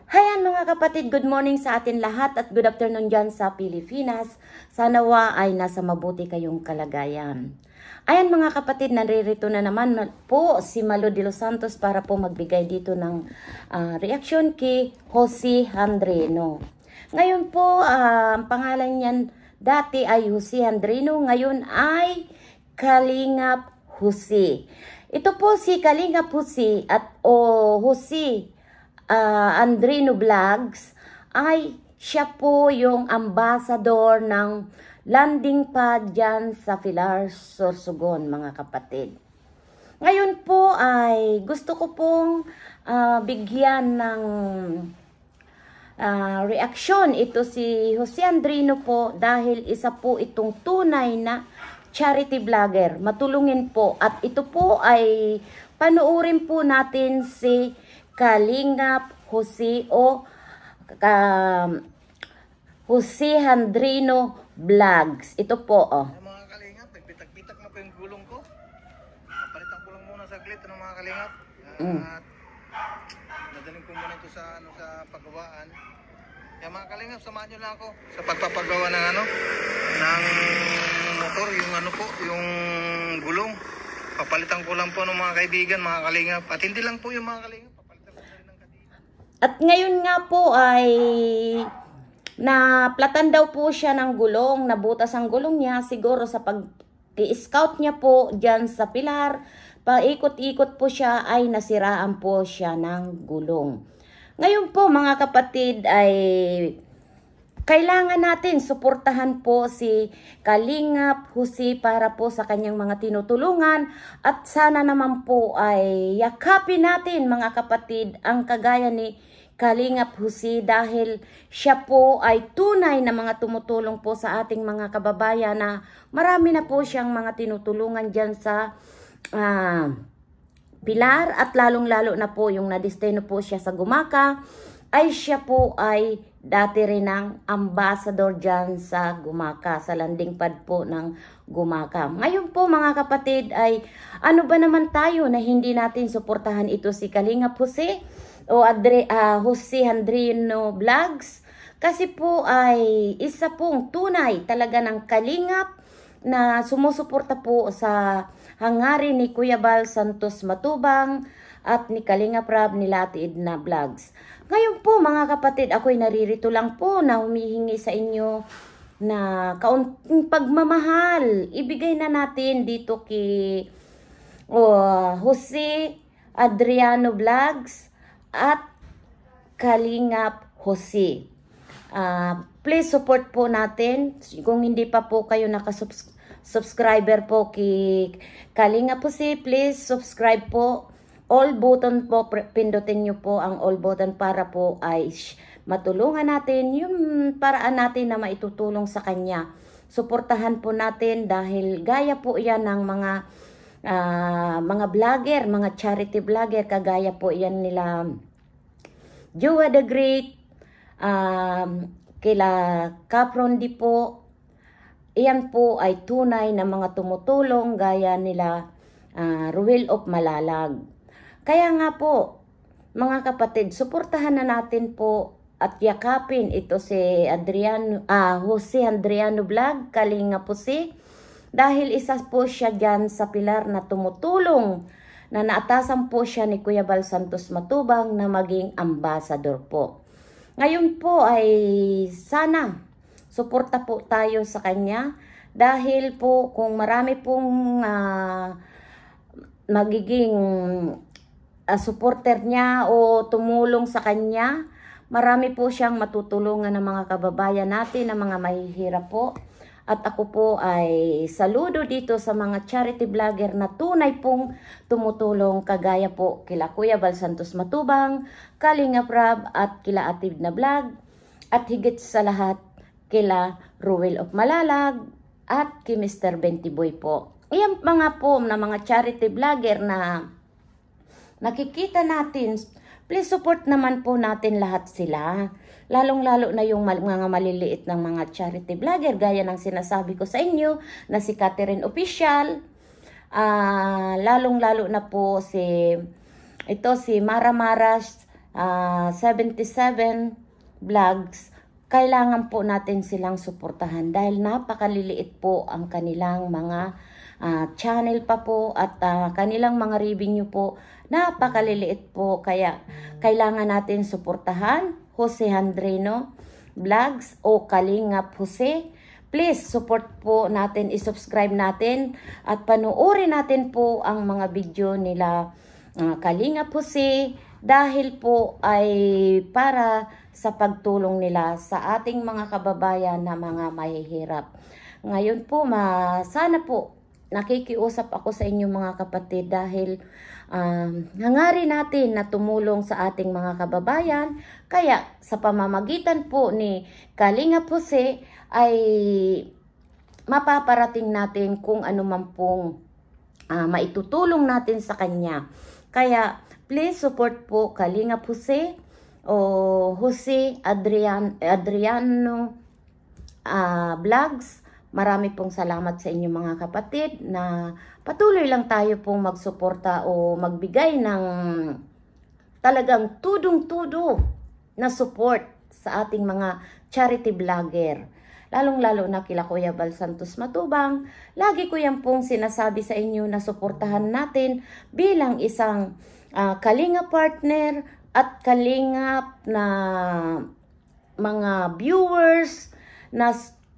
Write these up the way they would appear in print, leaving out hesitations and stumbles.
Hayan mga kapatid, good morning sa atin lahat at good afternoon dyan sa Pilipinas. Sanawa ay nasa mabuti kayong kalagayan. Ayan mga kapatid, naririto na naman po si Malo de los Santos para po magbigay dito ng reaksyon kay Jose Andreno. Ngayon po, ang pangalan niyan dati ay Jose Andreno, ngayon ay Kalingap Jose. Ito po si Kalingap Jose at Jose Andreno Vlogs ay siya po yung ambassador ng landing pad dyan sa Pilar, Sorsogon mga kapatid. Ngayon po ay gusto ko pong bigyan ng reaksyon ito si Jose Andreno po dahil isa po itong tunay na charity vlogger. Matulungin po at ito po ay panuorin po natin si Kalingap Jose o Jose Andreno Vlogs. Ito po Mga kalingap, nagpitak-pitak na po yung gulong ko. Kapalitan ko lang muna saglit ng mga kalingap. At nadaling ko muna ito sa paggawaan. Kaya mga kalingap, samahan nyo lang ako sa pagpapagawa ng ng motor, yung gulong. Papalitan ko lang po ng mga kaibigan, mga kalingap. At hindi lang po yung mga kalingap. At ngayon nga po ay naplatan daw po siya ng gulong, nabutas ang gulong niya siguro sa pag-i-scout niya po dyan sa Pilar. Paikot-ikot po siya ay nasiraan po siya ng gulong. Ngayon po mga kapatid ay kailangan natin suportahan po si Kalingap Jose para po sa kanyang mga tinutulungan at sana naman po ay yakapin natin mga kapatid ang kagaya ni Kalingap Jose dahil siya po ay tunay na mga tumutulong po sa ating mga kababayan na marami na po siyang mga tinutulungan dyan sa Pilar at lalong-lalo na po yung nadestino po siya sa Gumaka ay siya po ay dati rin ng ambassador dyan sa Gumaka, sa landing pad po ng Gumaka. Ngayon po mga kapatid ay ano ba naman tayo na hindi natin suportahan ito si Kalingap Jose o Jose Andreno Vlogs kasi po ay isa pong tunay talaga ng kalingap na sumusuporta po sa hangarin ni Kuya Bal Santos Matubang at ni Kalingap Rab ni Ate Edna Vlogs. Ngayon po mga kapatid, ako'y naririto lang po na humihingi sa inyo na kaunting pagmamahal. Ibigay na natin dito kay Jose Andreno Vlogs at Kalingap Jose. Please support po natin. Kung hindi pa po kayo nakasubscriber po kay Kalingap Jose, please subscribe po. All button po, pindutin nyo po ang all button para po ay matulungan natin yung paraan natin na maitutulong sa kanya. Suportahan po natin dahil gaya po yan ng mga vlogger, mga charity vlogger, kagaya po yan nila Jowa the Great, kila Capron Di po. Iyan po ay tunay na mga tumutulong gaya nila Ruel of Malalag. Kaya nga po, mga kapatid, suportahan na natin po at yakapin ito si Jose Andreno Vlog, Kalingap Jose, dahil isa po siya dyan sa Pilar na tumutulong na naatasan po siya ni Kuya Bal Santos Matubang na maging ambassador po. Ngayon po ay sana suporta po tayo sa kanya dahil po kung marami pong magiging supporter niya o tumulong sa kanya, marami po siyang matutulungan ng mga kababayan natin, ng mga mahihirap po. At ako po ay saludo dito sa mga charity vlogger na tunay pong tumutulong kagaya po kila Kuya Bal Santos Matubang, Kalingap Rab at kila Ate Edna Vlog at higit sa lahat kila Ruel of Malalag at kay Mr. Bentiboy po. Iyan mga po na mga charity vlogger na nakikita natin. Please support naman po natin lahat sila. Lalong-lalo na yung mga maliliit ng mga charity vlogger gaya ng sinasabi ko sa inyo na si Catherine Official. Lalong-lalo na po si Mara Maras 77 vlogs, kailangan po natin silang suportahan dahil napakaliliit po ang kanilang mga channel pa po at kanilang mga revenue po napakaliliit po, kaya kailangan natin suportahan Jose Andreno Vlogs o Kalingap Jose. Please support po natin, i-subscribe natin at panoorin natin po ang mga video nila Kalingap Jose dahil po ay para sa pagtulong nila sa ating mga kababayan na mga mahihirap. Ngayon po, sana po nakikiusap ako sa inyong mga kapatid dahil hangarin natin na tumulong sa ating mga kababayan. Kaya sa pamamagitan po ni Kalingap Jose ay mapaparating natin kung ano man pong maitutulong natin sa kanya. Kaya please support po Kalingap Jose o Jose Adriano Vlogs. Marami pong salamat sa inyong mga kapatid na patuloy lang tayo pong magsuporta o magbigay ng talagang tudong-tudo na support sa ating mga charity vlogger. Lalong-lalo na kila Kuya Bal Santos Matubang. Lagi ko yan pong sinasabi sa inyo na suportahan natin bilang isang Kalingap partner at Kalingap na mga viewers na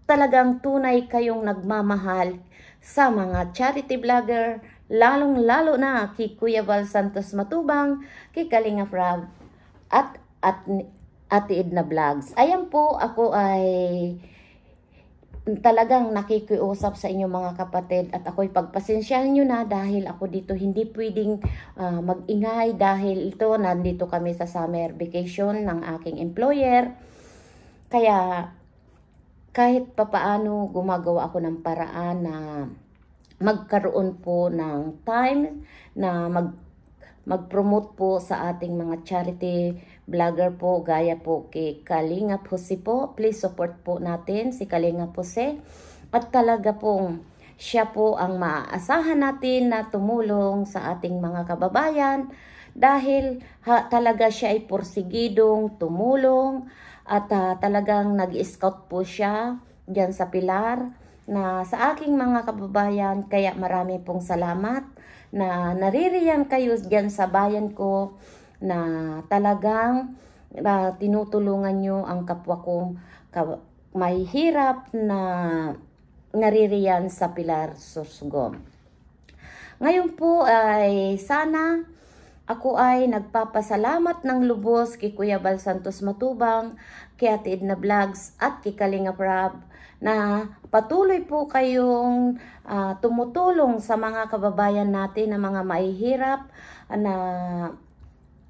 talagang tunay kayong nagmamahal sa mga charity vlogger, lalong-lalo na kay Kuya Bal Santos Matubang, kay Kalingap Rab at Ate Edna Vlogs. Ayan po, ako ay talagang nakikiusap sa inyong mga kapatid at ako'y pagpasensyahan nyo na dahil ako dito hindi pwedeng mag-ingay dahil nandito kami sa summer vacation ng aking employer. Kaya kahit papaano gumagawa ako ng paraan na magkaroon po ng time na mag-promote po sa ating mga charity vlogger po gaya po kay Kalingap Jose po. Please support po natin si Kalingap Jose at talaga pong siya po ang maaasahan natin na tumulong sa ating mga kababayan dahil talaga siya ay porsigidong tumulong. At talagang nag-scout po siya dyan sa Pilar na sa aking mga kababayan. Kaya marami pong salamat na naririyan kayo dyan sa bayan ko na talagang tinutulungan nyo ang kapwa kong mahihirap na naririyan sa Pilar, Sorsogon. Ngayon po ay sana ako ay nagpapasalamat ng lubos kay Kuya Bal Santos Matubang, kay Ate Edna Vlogs at kay Kalingap Rab na patuloy po kayong tumutulong sa mga kababayan natin na mga mahihirap na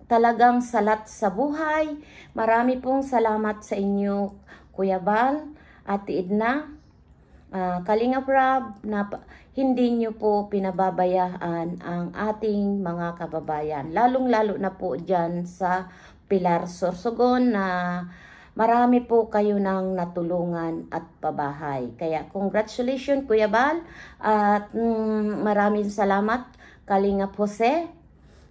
talagang salat sa buhay. Marami pong salamat sa inyo Kuya Bal, Ate Edna, Kalingap Rab na hindi nyo po pinababayaan ang ating mga kababayan. Lalong-lalo na po dyan sa Pilar, Sorsogon na marami po kayo nang natulungan at pabahay. Kaya congratulations Kuya Bal at maraming salamat Kalingap Jose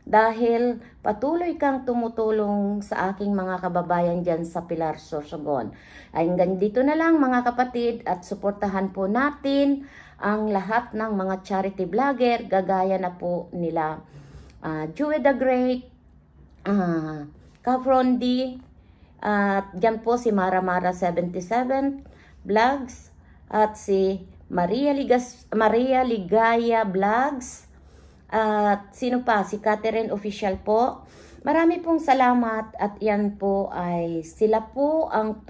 dahil patuloy kang tumutulong sa aking mga kababayan dyan sa Pilar, Sorsogon. Hanggang dito na lang mga kapatid at suportahan po natin ang lahat ng mga charity vlogger gagaya na po nila Joey the Great, Kafrondi, at dyan po si Mara 77 Vlogs at si Maria Ligaya Vlogs at sino pa, si Catherine Official po. Marami pong salamat at yan po ay sila po ang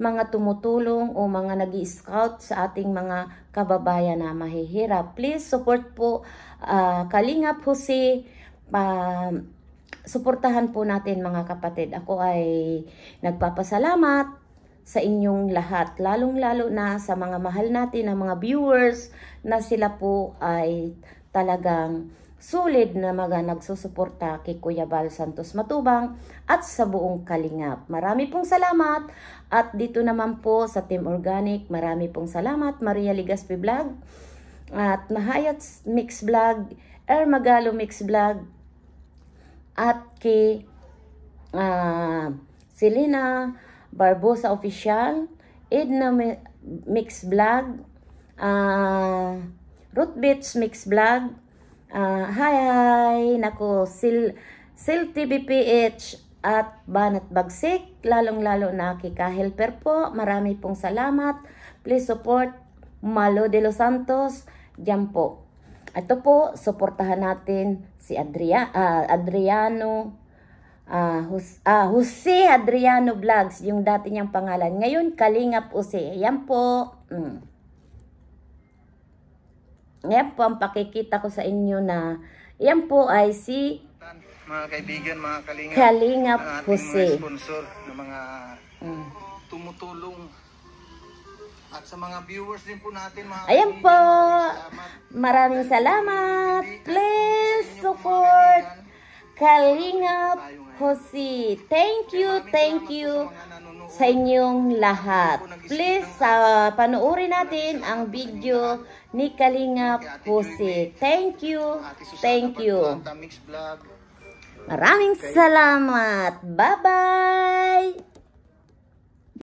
mga tumutulong o mga nag-i-scout sa ating mga kababayan na mahihirap. Please support po Kalingap Jose. Suportahan po natin mga kapatid. Ako ay nagpapasalamat sa inyong lahat. Lalong-lalo na sa mga mahal natin na mga viewers na sila po ay talagang sulit na mga nagsusuporta kay Kuya Bal Santos Matubang at sa buong Kalingap. Marami pong salamat at dito naman po sa Team Organic, marami pong salamat Maria Ligaspi Vlog at Mahayat Mix Vlog, Magalo Mix Vlog at kay Selena Barbosa Official, Edna Mix Vlog, Root Beats Mix Vlog, hi, nako, Sil TVPH at Banat Bagsik, lalong-lalo na kika-helper po. Marami pong salamat. Please support Malo de los Santos. Diyan po. Ito po, suportahan natin si Adriano, Jose Adriano Vlogs, yung dati niyang pangalan. Ngayon, Kalingap Jose. Yan po. Yan po ang pakikita ko sa inyo na yan po ay si mga kaibigan, mga Kalingap Jose. Mga sponsor ng mga tumutulong. At sa mga viewers din po natin, mga ayan po. salamat. Maraming salamat. Please support Kalingap Jose. Thank you sa inyong lahat. Please panoorin natin ang video ni Kalingap Jose. Thank you. Maraming salamat. Bye-bye.